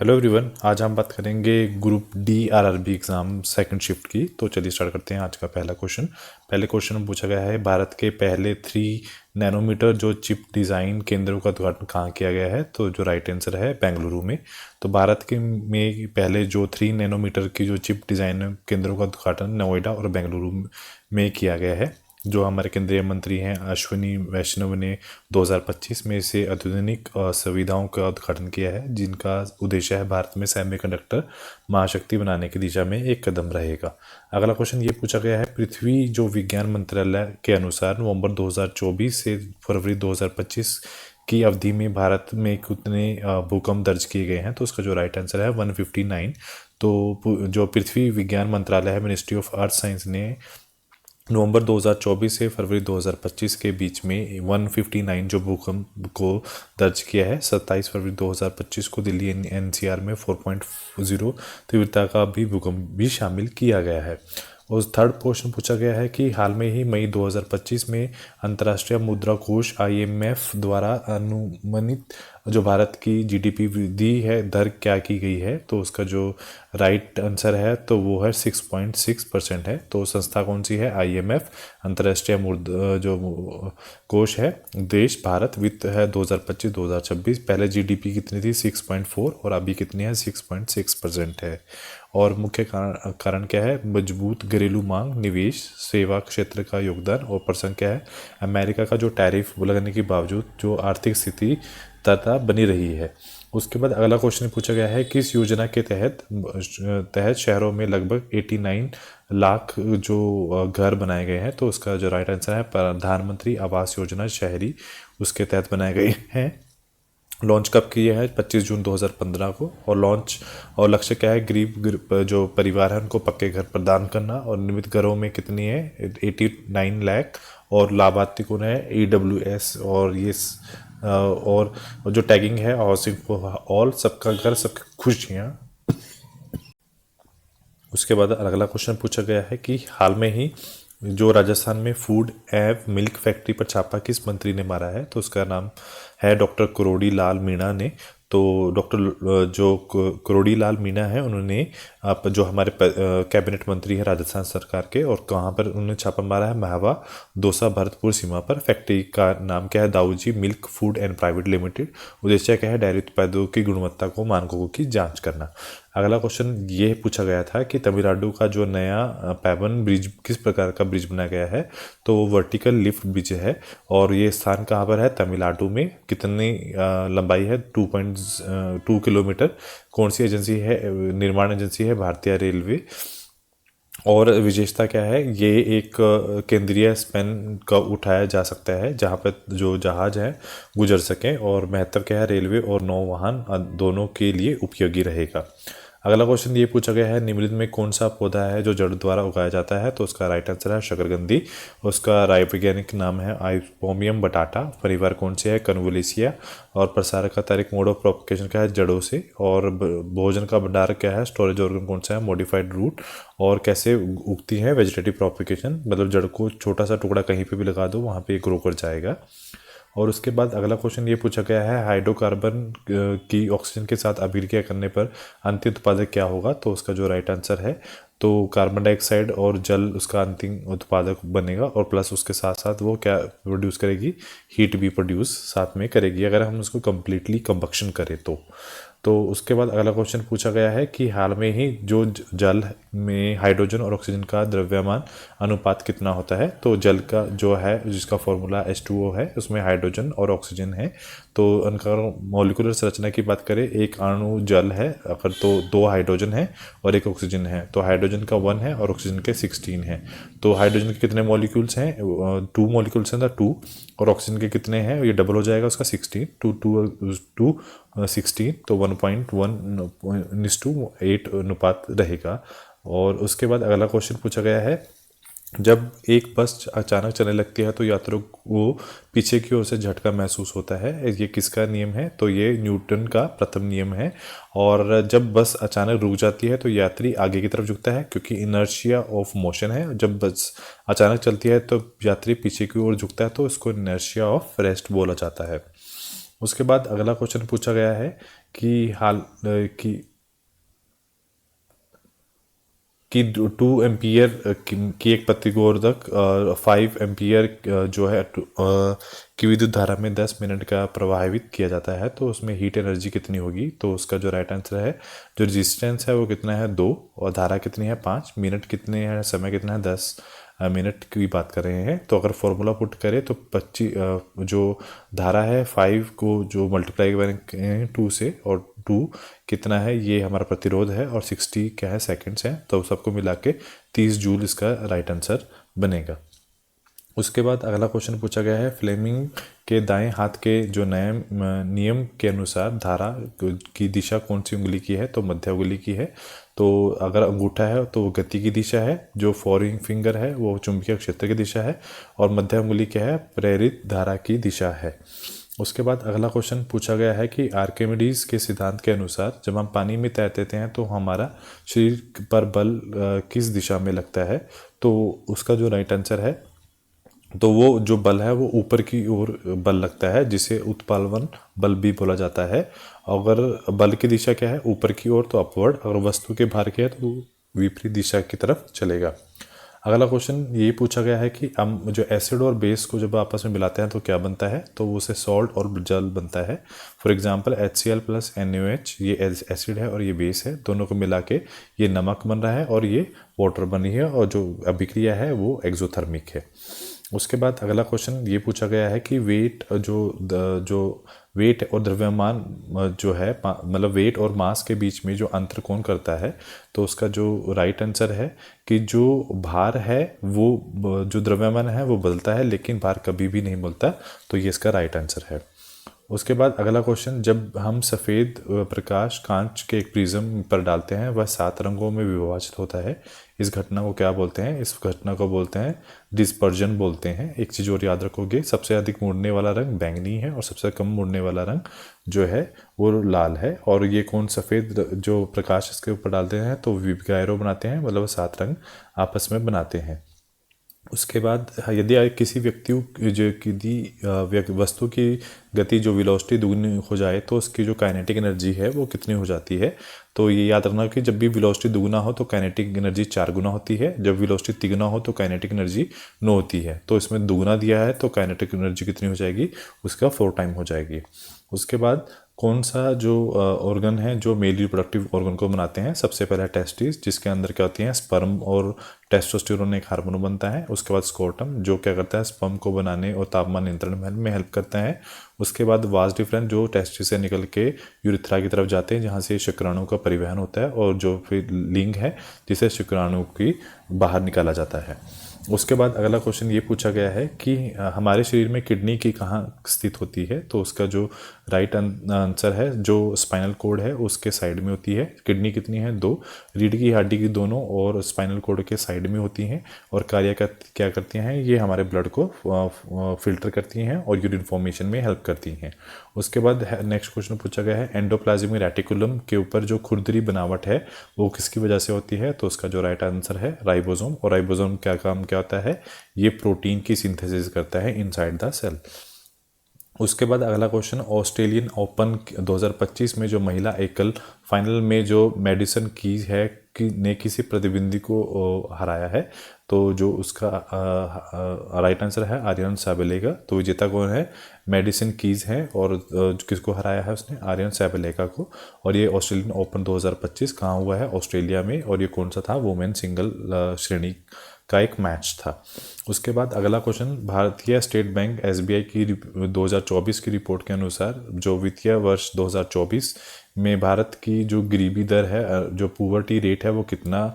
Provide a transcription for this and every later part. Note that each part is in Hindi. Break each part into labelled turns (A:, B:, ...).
A: हेलो एवरीवन, आज हम बात करेंगे group D RRB exam second shift की। तो चलिए स्टार्ट करते हैं आज का पहला क्वेश्चन। पहले क्वेश्चन में पूछा गया है, भारत के पहले 3 नैनोमीटर जो चिप डिज़ाइन केंद्रों का उद्घाटन कहाँ किया गया है? तो जो राइट आंसर है बेंगलुरु में। तो भारत के में पहले जो 3 नैनोमीटर की जो चिप डिज़ाइन केंद्रों का उद्घाटन नोएडा और बेंगलुरु में किया गया है। जो हमारे केंद्रीय मंत्री हैं अश्विनी वैष्णव ने 2025 में इसे आधुनिक सुविधाओं का उद्घाटन किया है, जिनका उद्देश्य है भारत में सेमीकंडक्टर महाशक्ति बनाने की दिशा में एक कदम रहेगा। अगला क्वेश्चन ये पूछा गया है, पृथ्वी जो विज्ञान मंत्रालय के अनुसार नवंबर 2024 से फरवरी 2025 की अवधि में भारत में कितने भूकंप दर्ज किए गए हैं? तो उसका जो राइट आंसर है 159। तो जो पृथ्वी विज्ञान मंत्रालय है, मिनिस्ट्री ऑफ अर्थ साइंस ने नवंबर 2024 से फरवरी 2025 के बीच में 159 जो भूकंप को दर्ज किया है। 27 फरवरी 2025 को दिल्ली एनसीआर में 4.0 तीव्रता का भी भूकंप भी शामिल किया गया है। और थर्ड क्वेश्चन पूछा गया है कि हाल में ही मई 2025 में अंतर्राष्ट्रीय मुद्रा कोष IMF द्वारा अनुमानित जो भारत की जीडीपी वृद्धि है दर क्या की गई है? तो उसका जो राइट आंसर है तो वो है 6.6% है। तो संस्था कौन सी है? IMF, अंतर्राष्ट्रीय मुद्रा जो कोष है। देश भारत, वित्त है 2025-2026। पहले जीडीपी कितनी थी? 6.4 और अभी कितनी है? 6.6% है। और मुख्य कारण क्या है? मजबूत घरेलू मांग, निवेश, सेवा क्षेत्र का योगदान। और प्रसंग क्या है? अमेरिका का जो टैरिफ लगने के बावजूद जो आर्थिक स्थिति तथा बनी रही है। उसके बाद अगला क्वेश्चन पूछा गया है, किस योजना के तहत शहरों में लगभग 89 लाख जो घर बनाए गए हैं? तो उसका जो राइट आंसर है प्रधानमंत्री आवास योजना शहरी, उसके तहत बनाए गए हैं। लॉन्च कब किया है? 25 जून 2015 को। और लक्ष्य क्या है? गरीब जो परिवार है उनको पक्के घर प्रदान करना। और निर्मित घरों में कितनी है? 89 लाख। और लाभार्थी कौन है? EWS। और ये और जो टैगिंग है हाउसिंग फॉर ऑल, सबका घर सबकी खुशियाँ। उसके बाद अगला क्वेश्चन पूछा गया है कि हाल में ही जो राजस्थान में फूड एवं मिल्क फैक्ट्री पर छापा किस मंत्री ने मारा है? तो उसका नाम है डॉक्टर करोड़ी लाल मीणा ने। तो डॉक्टर जो करोड़ी लाल मीणा है, उन्होंने आप जो हमारे कैबिनेट मंत्री है राजस्थान सरकार के, और कहाँ पर उन्होंने छापा मारा है? महवा दौसा भरतपुर सीमा पर। फैक्ट्री का नाम क्या है? Dauji milk food and private limited. उद्देश्य क्या है? डेयरी उत्पादों की गुणवत्ता को मानकों की जांच करना। अगला क्वेश्चन ये पूछा गया था कि तमिलनाडु का जो नया पैवन ब्रिज किस प्रकार का ब्रिज बनाया गया है? तो वो वर्टिकल लिफ्ट ब्रिज है। और ये स्थान कहाँ पर है? तमिलनाडु में। कितनी लंबाई है? 2.2 किलोमीटर। कौन सी एजेंसी है? निर्माण एजेंसी है भारतीय रेलवे। और विशेषता क्या है? ये एक केंद्रीय स्पैन का उठाया जा सकता है, जहाँ पर जो जहाज है गुजर सकें। और महत्व क्या है? रेलवे और नौवहन दोनों के लिए उपयोगी रहेगा। अगला क्वेश्चन ये पूछा गया है, निम्नलिखित में कौन सा पौधा है जो जड़ द्वारा उगाया जाता है? तो उसका राइट आंसर है शकरकंदी। उसका वैज्ञानिक नाम है आइपोमियम बटाटा। परिवार कौन से है? कन्वोलेसिया। और प्रसार का तारीख मोड ऑफ प्रोपगेशन क्या है? जड़ों से। और भोजन का भंडार क्या है? स्टोरेज ऑर्गन कौन सा है? Modified root. और कैसे उगती है? वेजिटेटिव प्रोपगेशन, मतलब जड़ को छोटा सा टुकड़ा कहीं पे भी लगा दो, वहाँ पे ग्रो कर जाएगा। और उसके बाद अगला क्वेश्चन ये पूछा गया है, हाइड्रोकार्बन की ऑक्सीजन के साथ अभिक्रिया करने पर अंतिम उत्पादक क्या होगा? तो उसका जो राइट आंसर है तो कार्बन डाइऑक्साइड और जल उसका अंतिम उत्पादक बनेगा। और प्लस उसके साथ साथ वो क्या प्रोड्यूस करेगी? हीट भी प्रोड्यूस साथ में करेगी, अगर हम उसको कम्प्लीटली कंबक्शन करें तो उसके बाद अगला क्वेश्चन पूछा गया है कि हाल में ही जो जल में हाइड्रोजन और ऑक्सीजन का द्रव्यमान अनुपात कितना होता है? तो जल का जो है जिसका फॉर्मूला H2O है, उसमें हाइड्रोजन और ऑक्सीजन है। तो उनका मॉलिक्यूलर संरचना की बात करें, एक अणु जल है अगर तो 2 हाइड्रोजन है और 1 ऑक्सीजन है। तो हाइड्रोजन का 1 है और ऑक्सीजन के 16 है। तो हाइड्रोजन के कितने मॉलिक्यूल्स हैं? 2 मॉलिक्यूल्स हैं, 2। और ऑक्सीजन के कितने हैं? ये डबल हो जाएगा उसका 16, 2 16, तो 1.1:8 अनुपात रहेगा। और उसके बाद अगला क्वेश्चन पूछा गया है, जब एक बस अचानक चलने लगती है तो यात्रियों को पीछे की ओर से झटका महसूस होता है। ये किसका नियम है? तो ये न्यूटन का प्रथम नियम है। और जब बस अचानक रुक जाती है तो यात्री आगे की तरफ झुकता है, क्योंकि इनर्शिया ऑफ मोशन है। जब बस अचानक चलती है तो यात्री पीछे की ओर झुकता है, तो इसको इनर्शिया ऑफ रेस्ट बोला जाता है। उसके बाद अगला क्वेश्चन पूछा गया है कि कि 2 एम्पियर की एक प्रतिरोधक 5 एम्पियर जो है की विद्युत धारा में 10 मिनट का प्रवाहित किया जाता है, तो उसमें हीट एनर्जी कितनी होगी। तो उसका जो राइट आंसर है, जो रेजिस्टेंस है वो कितना है 2, और धारा कितनी है 5, मिनट कितने हैं, समय कितना है 10 मिनट की बात कर रहे हैं। तो अगर फॉर्मूला पुट करें तो 25 जो धारा है 5 को जो मल्टीप्लाई करें 2 से, और 2 कितना है ये हमारा प्रतिरोध है, और 60 क्या है सेकंड्स है, तो सबको मिला के 30 जूल इसका राइट आंसर बनेगा। उसके बाद अगला क्वेश्चन पूछा गया है, फ्लेमिंग के दाएं हाथ के जो नए नियम के अनुसार धारा की दिशा कौन सी उंगली की है। तो मध्य उंगली की है। तो अगर अंगूठा है तो वो गति की दिशा है, जो फोरिंग फिंगर है वो चुंबकीय क्षेत्र की दिशा है, और मध्य उंगली क्या है, प्रेरित धारा की दिशा है। उसके बाद अगला क्वेश्चन पूछा गया है कि आर्किमिडीज के सिद्धांत के अनुसार जब हम पानी में तैरते हैं तो हमारा शरीर पर बल किस दिशा में लगता है। तो उसका जो राइट आंसर है, तो वो जो बल है वो ऊपर की ओर बल लगता है, जिसे उत्प्लावन बल भी बोला जाता है। अगर बल की दिशा क्या है ऊपर की ओर, तो अपवर्ड। अगर वस्तु के भार की है तो विपरीत दिशा की तरफ चलेगा। अगला क्वेश्चन ये पूछा गया है कि हम जो एसिड और बेस को जब आपस में मिलाते हैं तो क्या बनता है। तो उसे सॉल्ट और जल बनता है। For example HCl plus NaOH, ये एसिड है और ये बेस है, दोनों को मिला के ये नमक बन रहा है और ये वाटर बनी है, और जो अभिक्रिया है वो एक्सोथर्मिक है। उसके बाद अगला क्वेश्चन ये पूछा गया है कि वेट जो वेट और द्रव्यमान जो है, मतलब वेट और मास के बीच में जो अंतर कौन करता है। तो उसका जो राइट आंसर है कि जो भार है वो, जो द्रव्यमान है वो बदलता है, लेकिन भार कभी भी नहीं बदलता। तो ये इसका राइट आंसर है। उसके बाद अगला क्वेश्चन, जब हम सफ़ेद प्रकाश कांच के एक प्रिज्म पर डालते हैं वह 7 रंगों में विभाजित होता है। इस घटना को क्या बोलते हैं। इस घटना को बोलते हैं डिस्पर्जन बोलते हैं। एक चीज़ और याद रखोगे, सबसे अधिक मुड़ने वाला रंग बैंगनी है और सबसे कम मुड़ने वाला रंग जो है वो लाल है। और ये कौन सफ़ेद जो प्रकाश इसके ऊपर डालते हैं तो विगायरो बनाते हैं, मतलब 7 रंग आपस में बनाते हैं। उसके बाद यदि किसी व्यक्ति जो किसी वस्तु की गति जो वेलोसिटी दुगनी हो जाए तो उसकी जो काइनेटिक एनर्जी है वो कितनी हो जाती है। तो ये याद रखना कि जब भी वेलोसिटी दुगना हो तो काइनेटिक एनर्जी 4 गुना होती है, जब वेलोसिटी तिगुना हो तो काइनेटिक एनर्जी 9 होती है। तो इसमें दुगुना दिया है तो काइनेटिक एनर्जी कितनी हो जाएगी, उसका 4 टाइम हो जाएगी। उसके बाद कौन सा जो ऑर्गन है जो मेल रिप्रोडक्टिव ऑर्गन को बनाते हैं। सबसे पहले टेस्टिस, जिसके अंदर क्या होती हैं स्पर्म और टेस्टोस्टेरोन एक हार्मोन बनता है। उसके बाद स्कोटम, जो क्या करता है स्पर्म को बनाने और तापमान नियंत्रण में हेल्प करता है। उसके बाद वास डिफरेंस, जो टेस्टिस से निकल के यूरिथ्रा की तरफ जाते हैं, जहाँ से शुक्राणु का परिवहन होता है, और जो फिर लिंग है जिसे शुक्राणु की बाहर निकाला जाता है। उसके बाद अगला क्वेश्चन ये पूछा गया है कि हमारे शरीर में किडनी की कहाँ स्थित होती है। तो उसका जो राइट आंसर है, जो स्पाइनल कोड है उसके साइड में होती है। किडनी कितनी है 2, रीढ़ की हड्डी की दोनों और स्पाइनल कोड के साइड में होती हैं, और क्या करती हैं, ये हमारे ब्लड को फिल्टर करती हैं और यूरिन फॉर्मेशन में हेल्प करती हैं। उसके बाद नेक्स्ट क्वेश्चन पूछा गया है, एंडोप्लाज्मिक रेटिकुलम के ऊपर जो खुरदरी बनावट है वो किसकी वजह से होती है। तो उसका जो राइट आंसर है राइबोसोम। और राइबोसोम क्या काम क्या होता है, ये प्रोटीन की सिंथेसिस करता है इनसाइड द सेल। उसके बाद अगला क्वेश्चन, ऑस्ट्रेलियन ओपन 2025 में जो महिला एकल फाइनल में जो मेडिसन कीज है ने किसी प्रतिद्वंदी को हराया है। तो जो उसका राइट आंसर है आर्यन सैबलेगा। तो विजेता कौन है, मेडिसन कीज है, और किसको हराया है उसने, आर्यन सैबलेगा को। और ये ऑस्ट्रेलियन ओपन 2025 कहाँ हुआ है, ऑस्ट्रेलिया में, और ये कौन सा था, वुमेन सिंगल श्रेणी का एक मैच था। उसके बाद अगला क्वेश्चन, भारतीय स्टेट बैंक SBI की 2024 की रिपोर्ट के अनुसार जो वित्तीय वर्ष 2024 में भारत की जो गरीबी दर है, जो पुअर्टी रेट है वो कितना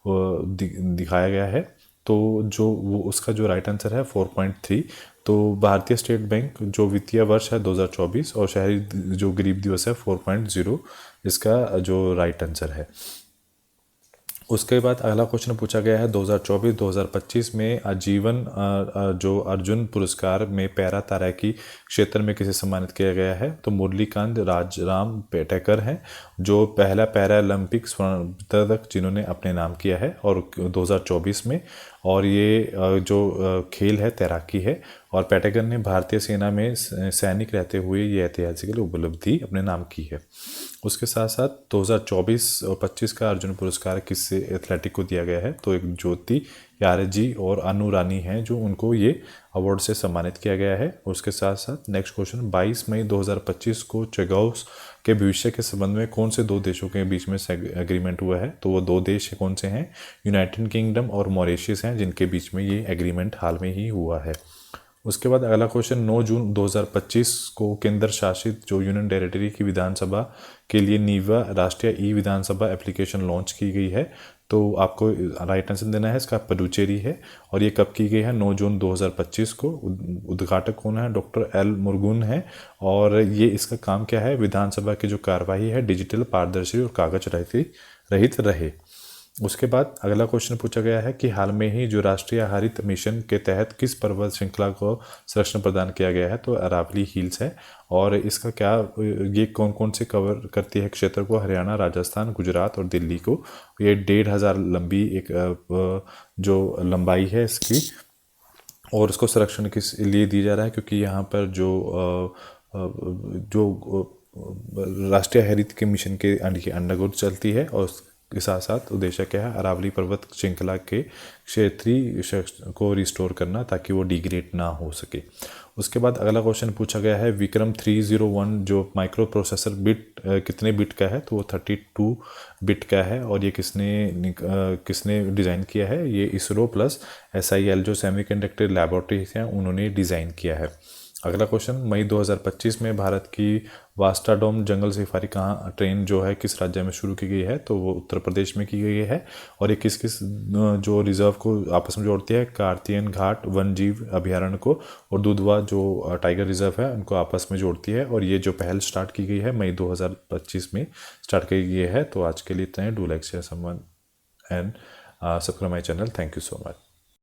A: दिखाया गया है। तो जो वो उसका जो राइट आंसर है 4.3। तो भारतीय स्टेट बैंक जो वित्तीय वर्ष है 2024 और शहरी जो गरीब दिवस है 4.0, इसका जो राइट आंसर है। उसके बाद अगला क्वेश्चन पूछा गया है 2024-2025 में आजीवन जो अर्जुन पुरस्कार में पैरा तैराकी क्षेत्र में किसे सम्मानित किया गया है। तो मुरलीकांत राजराम पेटेकर हैं, जो पहला पैरा ओलंपिक स्वर्ण पदक जिन्होंने अपने नाम किया है और 2024 में। और ये जो खेल है तैराकी है। और पेंटागन ने भारतीय सेना में सैनिक रहते हुए ये ऐतिहासिक उपलब्धि अपने नाम की है। उसके साथ साथ 2024 और 25 का अर्जुन पुरस्कार किससे एथलेटिक को दिया गया है, तो एक ज्योति यारजी और अनु रानी हैं जो उनको ये अवार्ड से सम्मानित किया गया है। उसके साथ साथ नेक्स्ट क्वेश्चन, 22 मई 2025 को चेगोस के भविष्य के संबंध में कौन से दो देशों के बीच में एग्रीमेंट हुआ है, तो वो दो देश कौन से हैं, यूनाइटेड किंगडम और मॉरिशस हैं, जिनके बीच में ये एग्रीमेंट हाल में ही हुआ है। उसके बाद अगला क्वेश्चन, 9 जून 2025 को केंद्र शासित जो यूनियन टेरिटरी की विधानसभा के लिए नीवा राष्ट्रीय ई विधानसभा एप्लीकेशन लॉन्च की गई है, तो आपको राइट आंसर देना है इसका पुडुचेरी है। और ये कब की गई है, 9 जून 2025 को। उद्घाटक कौन है, डॉक्टर एल मुरुगन है। और ये इसका काम क्या है, विधानसभा की जो कार्यवाही है डिजिटल, पारदर्शी और कागज रहित रहे। उसके बाद अगला क्वेश्चन पूछा गया है कि हाल में ही जो राष्ट्रीय हरित मिशन के तहत किस पर्वत श्रृंखला को संरक्षण प्रदान किया गया है, तो अरावली हिल्स है। और इसका क्या, ये कौन कौन से कवर करती है क्षेत्र को, हरियाणा, राजस्थान, गुजरात और दिल्ली को। ये 1500 लंबी एक जो लंबाई है इसकी। और इसको संरक्षण किस लिए दिया जा रहा है, क्योंकि यहाँ पर जो राष्ट्रीय हरित के मिशन के अंडरग्राउंड चलती है। और के साथ साथ उद्देश्य क्या है, अरावली पर्वत श्रृंखला के क्षेत्रीय को रिस्टोर करना ताकि वो डिग्रेड ना हो सके। उसके बाद अगला क्वेश्चन पूछा गया है, विक्रम 301 जो माइक्रो प्रोसेसर कितने बिट का है, तो वो 32 बिट का है। और ये किसने डिज़ाइन किया है, ये इसरो प्लस SIL जो सेमीकंडक्टर लैबोरेटरी हैं उन्होंने डिज़ाइन किया है। अगला क्वेश्चन, मई 2025 में भारत की वास्टाडोम जंगल सफारी कहाँ ट्रेन जो है किस राज्य में शुरू की गई है, तो वो उत्तर प्रदेश में की गई है। और ये किस किस जो रिजर्व को आपस में जोड़ती है, कार्तियन घाट वन जीव अभ्यारण्य को और दुधवा जो टाइगर रिजर्व है उनको आपस में जोड़ती है। और ये जो पहल स्टार्ट की गई है मई 2025 में स्टार्ट की गई है। तो आज के लिए इतना ही। Do like share someone and subscribe my channel. Thank you so much.